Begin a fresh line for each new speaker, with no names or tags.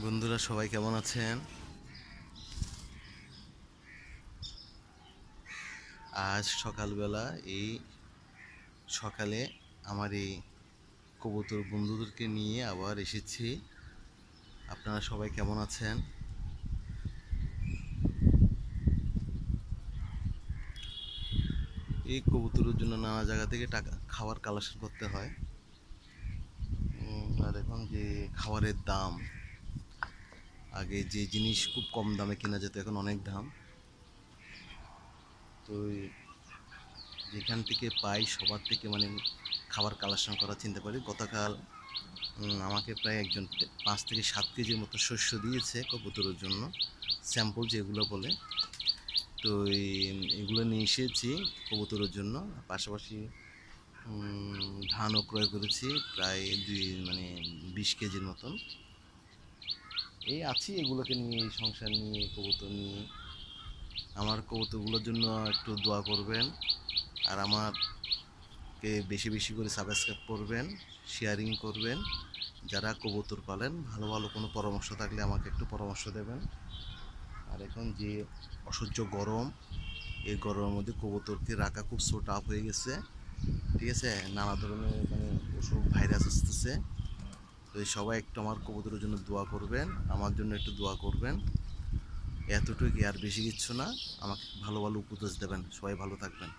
বন্ধুরা সবাই কেমন আছেন? আজ সকালবেলা এই সকালে আমার এই কবুতর বন্ধুদেরকে নিয়ে আবার এসেছি। আপনারা সবাই কেমন আছেন? এই কবুতরের জন্য নানা জায়গা থেকে টাকা খাবার কালেকশন করতে হয়। আর এখন যে খাবারের দাম, আগে যে জিনিস খুব কম দামে কেনা যেত এখন অনেক দাম। তো যেখান থেকে পাই সবার থেকে খাবার কালেকশন করার চিন্তা করি। গতকাল আমাকে প্রায় একজন 5 থেকে 7 কেজির মতো শস্য দিয়েছে কবুতরের জন্য, স্যাম্পল যেগুলো বলে। তো এগুলো নিয়ে এসেছি কবুতরের জন্য। পাশাপাশি ধানও ক্রয় করেছি প্রায় 20 কেজির মতন। এই আছি এগুলোকে নিয়ে, এই সংসার নিয়ে, কবুতর নিয়ে। আমার কবুতরগুলোর জন্য একটু দোয়া করবেন, আর আমারকে বেশি বেশি করে সাবস্ক্রাইব করবেন, শেয়ারিং করবেন। যারা কবুতর পালেন, ভালো ভালো কোনো পরামর্শ থাকলে আমাকে একটু পরামর্শ দেবেন। আর এখন যে অসহ্য গরম, এই গরমের মধ্যে কবুতরকে রাখা খুব সো টাফ হয়ে গেছে। ঠিক আছে, নানা ধরনের অসুখ ভাইরাস আসতেছে। তো সবাই একটু আমার কবুতরের জন্য দোয়া করবেন, আমার জন্য একটু দোয়া করবেন। এতটুকুই, আর বেশি কিচ্ছু না। আমাকে ভালো ভালো উপদেশ দেবেন। সবাই ভালো থাকবেন।